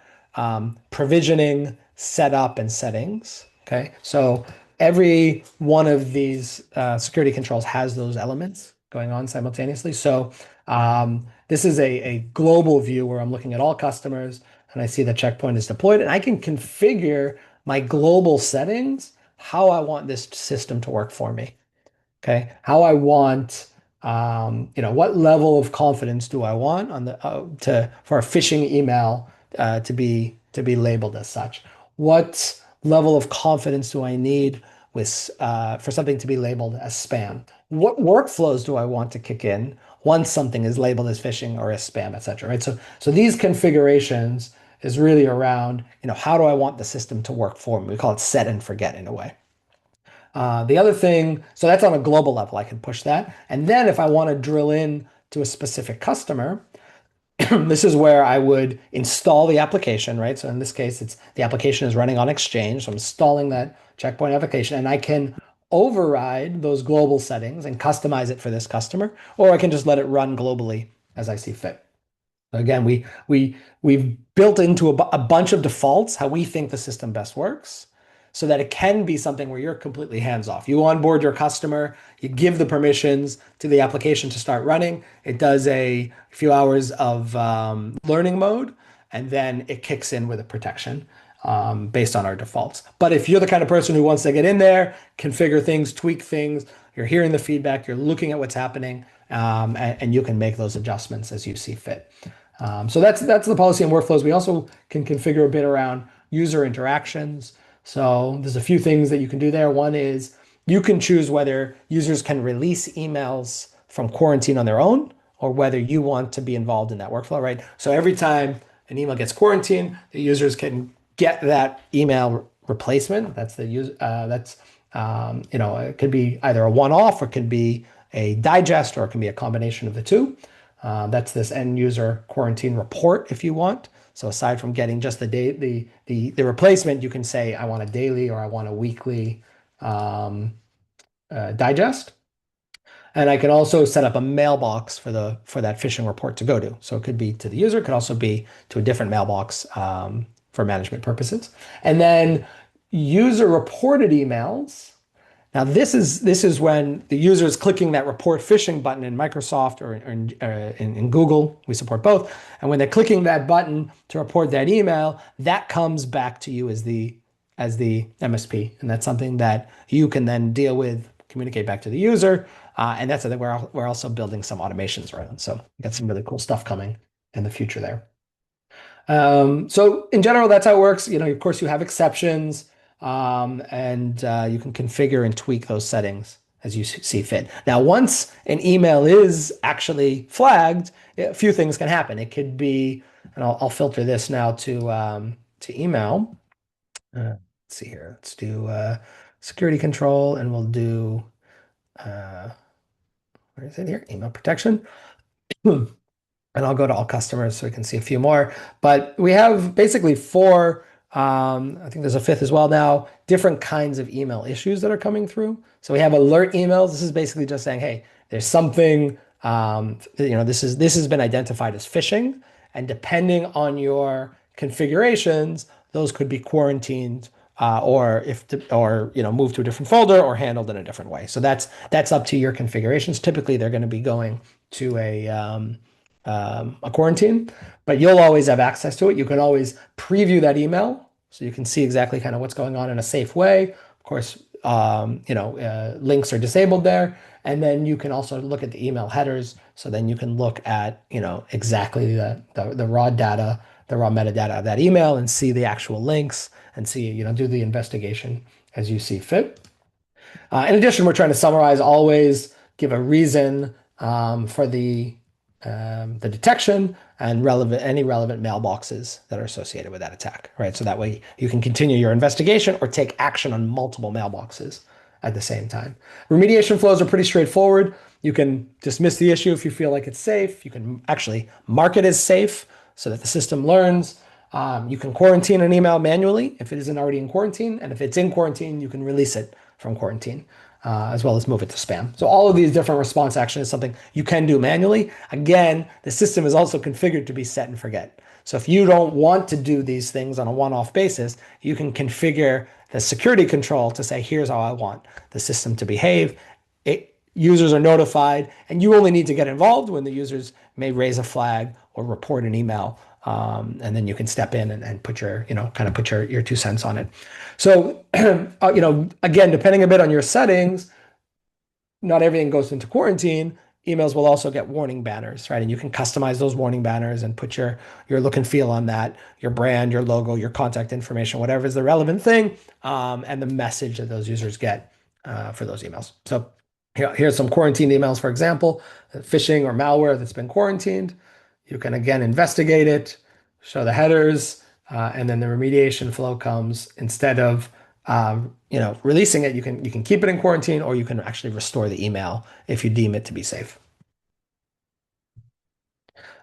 provisioning, setup, and settings. Okay, so every one of these security controls has those elements going on simultaneously. So this is a global view where I'm looking at all customers and I see the Checkpoint is deployed, and I can configure my global settings, how I want this system to work for me. Okay, how I want, what level of confidence do I want on the for a phishing email to be labeled as such? What level of confidence do I need with for something to be labeled as spam? What workflows do I want to kick in once something is labeled as phishing or as spam, et cetera, right? So these configurations is really around, how do I want the system to work for me? We call it set and forget in a way. The other thing, so that's on a global level, I can push that. And then if I want to drill in to a specific customer, this is where I would install the application, right? So in this case, it's the application is running on Exchange. So I'm installing that Checkpoint application, and I can override those global settings and customize it for this customer, or I can just let it run globally as I see fit. Again, we've built into a bunch of defaults how we think the system best works, so that it can be something where you're completely hands off. You onboard your customer, you give the permissions to the application to start running. It does a few hours of learning mode, and then it kicks in with a protection based on our defaults. But if you're the kind of person who wants to get in there, configure things, tweak things, you're hearing the feedback, you're looking at what's happening, and you can make those adjustments as you see fit. So that's the policy and workflows. We also can configure a bit around user interactions. So there's a few things that you can do there. One is you can choose whether users can release emails from quarantine on their own or whether you want to be involved in that workflow, right? So every time an email gets quarantined, the users can get that email replacement. That's the use. It could be either a one-off or it could be a digest or it can be a combination of the two. That's this end user quarantine report if you want. So aside from getting just the replacement, you can say I want a daily or I want a weekly digest. And I can also set up a mailbox for that phishing report to go to. So it could be to the user, it could also be to a different mailbox for management purposes. And then user reported emails. Now this is when the user is clicking that report phishing button in Microsoft or in Google. We support both. And when they're clicking that button to report that email, that comes back to you as the MSP, and that's something that you can then deal with, communicate back to the user. And that's something we're also building some automations around. So we got some really cool stuff coming in the future there. So in general, that's how it works. Of course, you have exceptions, and you can configure and tweak those settings as you see fit. Now, once an email is actually flagged, a few things can happen. It could be, and I'll filter this now to email. Let's see here. Let's do security control, and we'll do where is it here? Email protection. And I'll go to all customers so we can see a few more. But we have basically four, I think there's a fifth as well now, different kinds of email issues that are coming through. So we have alert emails. This is basically just saying, hey, there's something, this has been identified as phishing. And depending on your configurations, those could be quarantined or moved to a different folder or handled in a different way. So that's up to your configurations. Typically, they're going to be going to a quarantine, but you'll always have access to it. You can always preview that email so you can see exactly kind of what's going on in a safe way. Of course, links are disabled there. And then you can also look at the email headers. So then you can look at, exactly the raw data, the raw metadata of that email and see the actual links and see, do the investigation as you see fit. In addition, we're trying to summarize, always give a reason for the detection and any relevant mailboxes that are associated with that attack, right? So that way you can continue your investigation or take action on multiple mailboxes at the same time. Remediation flows are pretty straightforward. You can dismiss the issue if you feel like it's safe. You can actually mark it as safe so that the system learns. You can quarantine an email manually if it isn't already in quarantine. And if it's in quarantine, you can release it from quarantine. As well as move it to spam. So all of these different response actions is something you can do manually. Again, the system is also configured to be set and forget. So if you don't want to do these things on a one-off basis, you can configure the security control to say, here's how I want the system to behave. Users are notified, and you only need to get involved when the users may raise a flag or report an email. And then you can step in and put your, kind of put your 2 cents on it. So, again, depending a bit on your settings, not everything goes into quarantine. Emails will also get warning banners, right? And you can customize those warning banners and put your look and feel on that, your brand, your logo, your contact information, whatever is the relevant thing, and the message that those users get for those emails. So here's some quarantine emails, for example, phishing or malware that's been quarantined. You can, again, investigate it, show the headers, and then the remediation flow comes. Instead of releasing it, you can keep it in quarantine, or you can actually restore the email if you deem it to be safe.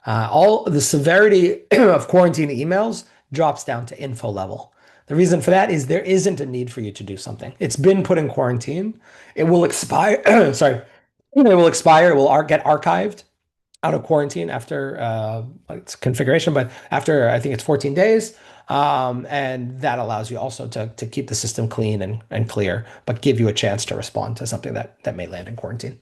All the severity of quarantine emails drops down to info level. The reason for that is there isn't a need for you to do something. It's been put in quarantine. It will expire. Sorry, it will expire. It will get archived out of quarantine after its configuration, but after I think it's 14 days. And that allows you also to keep the system clean and clear, but give you a chance to respond to something that may land in quarantine.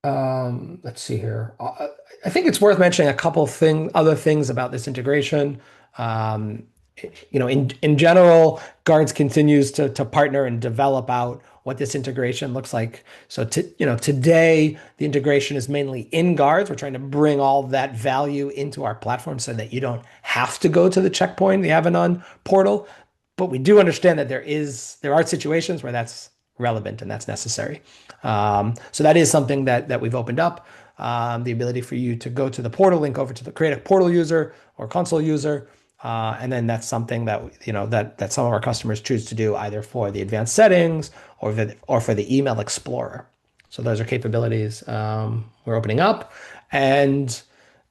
Let's see here. I think it's worth mentioning a couple other things about this integration. In general, Guardz continues to partner and develop out what this integration looks like. So today the integration is mainly in Guardz. We're trying to bring all that value into our platform so that you don't have to go to the Checkpoint, the Avanan portal. But we do understand that there are situations where that's relevant and that's necessary. So that is something that we've opened up. the ability for you to go to the portal, link over to the create a portal user or console user. And then that's something that that some of our customers choose to do either for the advanced settings or for the email explorer. So those are capabilities we're opening up. And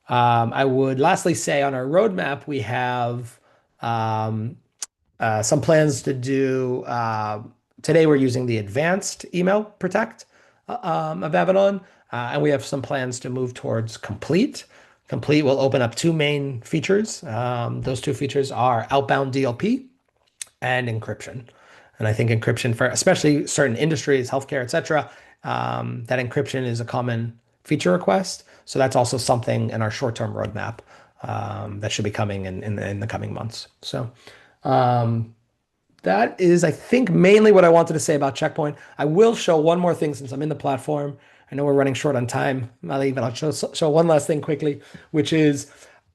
I would lastly say on our roadmap, we have some plans to do. Today, we're using the advanced email protect of Avalon, and we have some plans to move towards complete. Complete will open up two main features. Those two features are outbound DLP and encryption. And I think encryption for especially certain industries, healthcare, et cetera, that encryption is a common feature request. So that's also something in our short-term roadmap that should be coming in the coming months. So that is, I think, mainly what I wanted to say about Checkpoint. I will show one more thing since I'm in the platform. I know we're running short on time, Mali, but I'll show one last thing quickly, which is,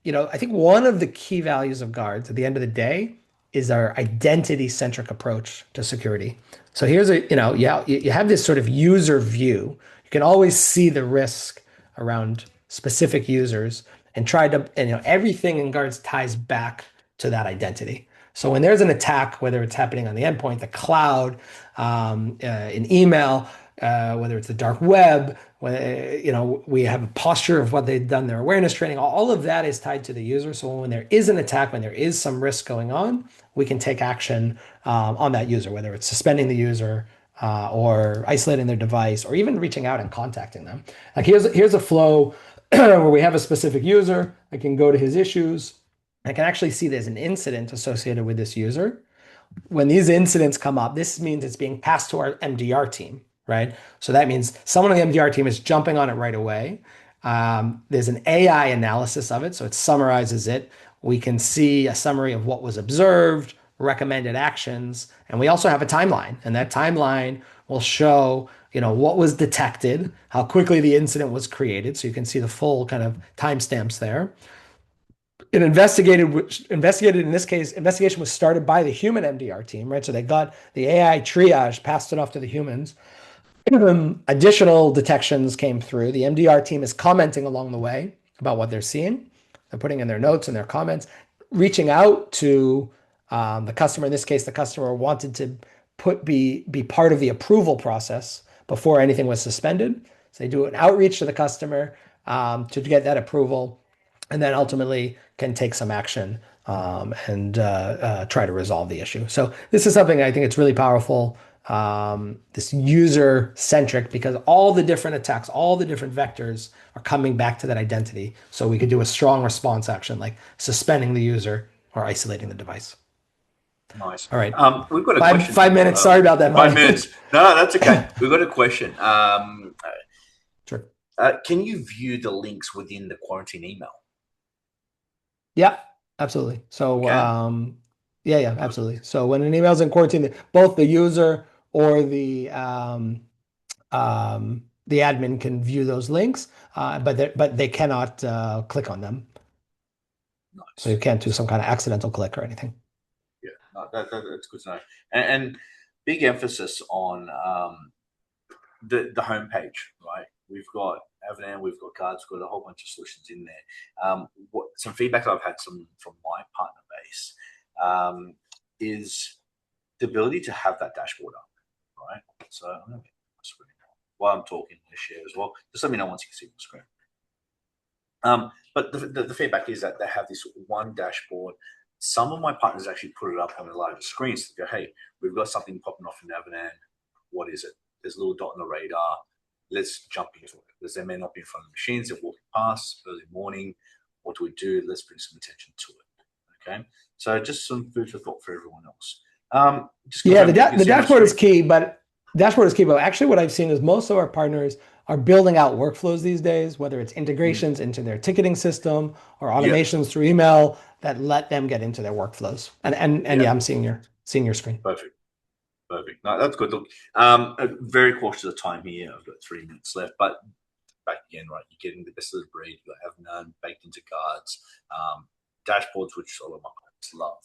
I think one of the key values of Guardz at the end of the day is our identity-centric approach to security. So here's you have this sort of user view. You can always see the risk around specific users and everything in Guardz ties back to that identity. So when there's an attack, whether it's happening on the endpoint, the cloud, in email, whether it's the dark web, we have a posture of what they've done, their awareness training, all of that is tied to the user. So when there is an attack, when there is some risk going on, we can take action on that user, whether it's suspending the user or isolating their device, or even reaching out and contacting them. Like here's a flow where we have a specific user. I can go to his issues. I can actually see there's an incident associated with this user. When these incidents come up, this means it's being passed to our MDR team, right? So that means someone on the MDR team is jumping on it right away. There's an AI analysis of it, so it summarizes it. We can see a summary of what was observed, recommended actions, and we also have a timeline. And that timeline will show, what was detected, how quickly the incident was created, so you can see the full kind of timestamps there. It investigated in this case, investigation was started by the human MDR team, right? So they got the AI triage, passed it off to the humans. Additional detections came through. The MDR team is commenting along the way about what they're seeing. They're putting in their notes and their comments, reaching out to the customer. In this case, the customer wanted to be part of the approval process before anything was suspended. So they do an outreach to the customer to get that approval, and then ultimately can take some action and try to resolve the issue. So this is something I think it's really powerful, this user-centric, because all the different attacks, all the different vectors are coming back to that identity. So we could do a strong response action like suspending the user or isolating the device. Nice. All right. We've got a question. 5 minutes. Sorry about that, Five Mike. minutes. No, that's okay. We've got a question. Sure. Can you view the links within the quarantine email? Yeah, absolutely. So, Okay. yeah, absolutely. So when an email is in quarantine, both the user or the admin can view those links, but they cannot click on them. Nice. So you can't do some kind of accidental click or anything. Yeah, no, that's good to know. And big emphasis on the homepage, right? We've got Avalon, we've got Guardz, we've got a whole bunch of solutions in there. Some feedback that I've had from my partner base is the ability to have that dashboard up, right? So I'm going to get my screen while I'm talking to share as well. Just let me know once you can see my screen. But the feedback is that they have this one dashboard. Some of my partners actually put it up on a larger screen. So they go, hey, we've got something popping off in Avalon. What is it? There's a little dot on the radar. Let's jump into it. Because they may not be in front of the machines. They're walking past early morning. What do we do? Let's bring some attention to it. Okay. So just some food for thought for everyone else. The dashboard is key, but actually what I've seen is most of our partners are building out workflows these days, whether it's integrations into their ticketing system or automations through email that let them get into their workflows. And yeah, I'm seeing your screen. Perfect. No, that's good. Look, very cautious of time here. I've got 3 minutes left, but back again, right? You're getting the best of the breed. You have none baked into Guardz, dashboards, which a lot of my clients love,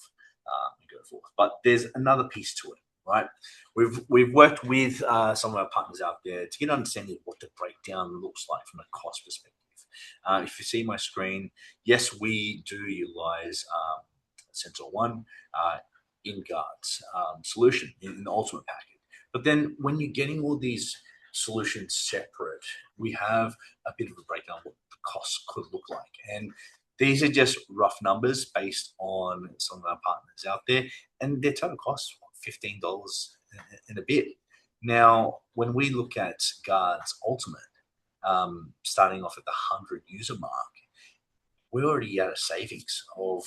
and go forth. But there's another piece to it, right? We've worked with some of our partners out there to get an understanding of what the breakdown looks like from a cost perspective. If you see my screen, yes, we do utilize SentinelOne in Guardz solution in the ultimate package. But then when you're getting all these solutions separate, we have a bit of a breakdown of what the costs could look like. And these are just rough numbers based on some of our partners out there, and their total cost $15 and a bit. Now, when we look at Guardz Ultimate, starting off at the 100 user mark, we're already at a savings of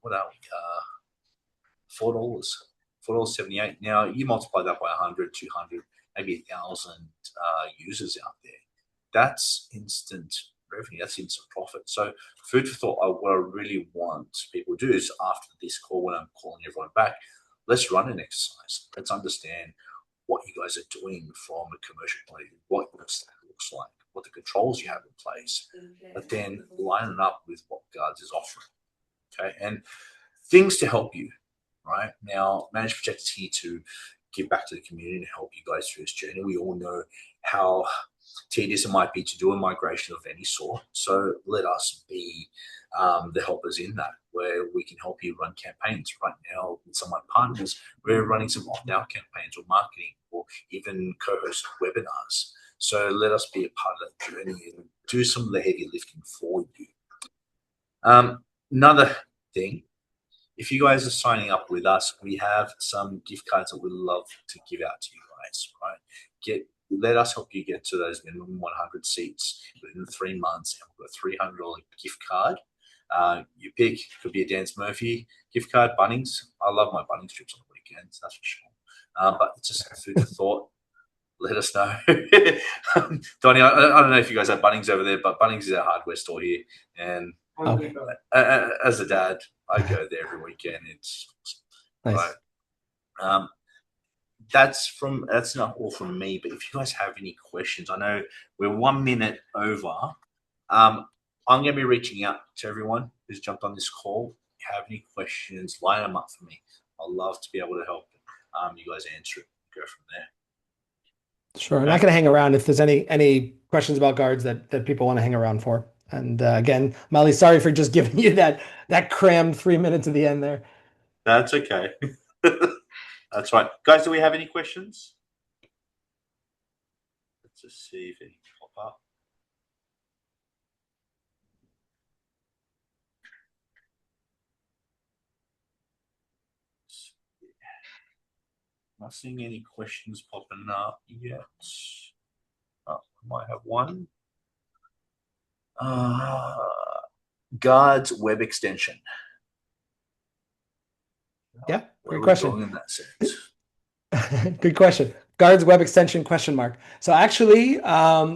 what are we? $4.78. Now you multiply that by 100, 200, maybe 1,000 users out there. That's instant revenue. That's instant profit. So food for thought. What I really want people to do is after this call, when I'm calling everyone back, let's run an exercise. Let's understand what you guys are doing from a commercial point of view, what your stack looks like, what the controls you have in place, but then line it up with what Guardz is offering. Okay, and things to help you. Right now, Managed Protect is here to give back to the community and help you guys through this journey. We all know how tedious it might be to do a migration of any sort. So let us be the helpers in that, where we can help you run campaigns. Right now, with some of my partners, we're running some opt-out campaigns or marketing or even co-host webinars. So let us be a part of that journey and do some of the heavy lifting for you. Another thing, if you guys are signing up with us, we have some gift cards that we'd love to give out to you guys, right? Let us help you get to those minimum 100 seats within 3 months, and we've got a $300 gift card. You pick, could be a Dan Murphy gift card, Bunnings. I love my Bunnings trips on the weekends, that's for sure. But it's just food for thought. Let us know. Donnie, I don't know if you guys have Bunnings over there, but Bunnings is our hardware store here. And Okay. As a dad, I go there every weekend. It's nice. Right. That's not all from me. But if you guys have any questions, I know we're 1 minute over. I'm going to be reaching out to everyone who's jumped on this call. If you have any questions, line them up for me. I'd love to be able to help you guys answer it and go from there. Sure. And I can hang around if there's any questions about Guardz that people want to hang around for. And again, Molly, sorry for just giving you that crammed 3 minutes at the end there. That's okay. That's right. Guys, do we have any questions? Let's just see if any pop up. Not seeing any questions popping up yet. Oh, I might have one. Guardz web extension. Yeah, great question. Going in that sense. Good question. Guardz web extension question mark. So actually,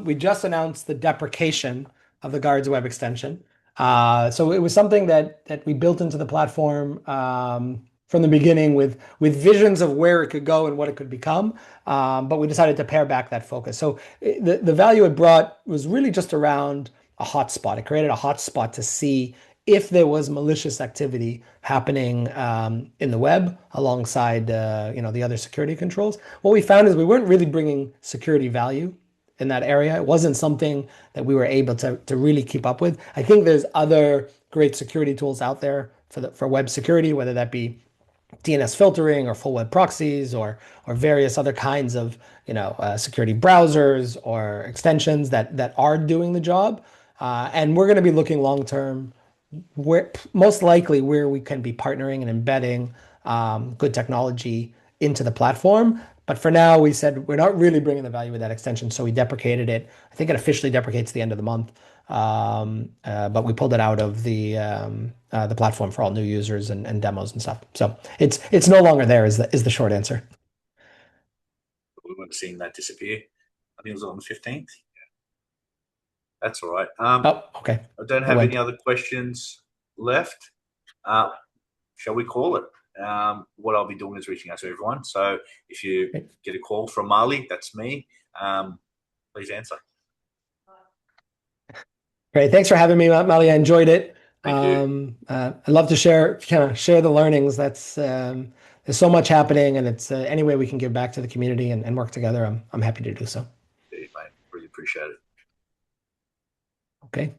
we just announced the deprecation of the Guardz web extension. So it was something that we built into the platform from the beginning with visions of where it could go and what it could become. But we decided to pare back that focus. So the value it brought was really just around a hotspot. It created a hotspot to see if there was malicious activity happening in the web alongside the other security controls. What we found is we weren't really bringing security value in that area. It wasn't something that we were able to really keep up with. I think there's other great security tools out there for web security, whether that be DNS filtering or full web proxies or various other kinds of security browsers or extensions that are doing the job. And we're going to be looking long term, most likely where we can be partnering and embedding good technology into the platform. But for now, we said we're not really bringing the value of that extension, so we deprecated it. I think it officially deprecates the end of the month, but we pulled it out of the platform for all new users and demos and stuff. So it's no longer there. Is the short answer. We weren't seeing that disappear. I think it was on the 15th. That's all right. Oh, okay. I don't have any other questions left. Shall we call it? What I'll be doing is reaching out to everyone. So if you get a call from Marley, that's me. Please answer. Great. Thanks for having me, Molly. I enjoyed it. Thank you. I'd love to share the learnings. That's there's so much happening, and it's any way we can give back to the community and work together. I'm happy to do so. Indeed, mate. Really appreciate it. Okay.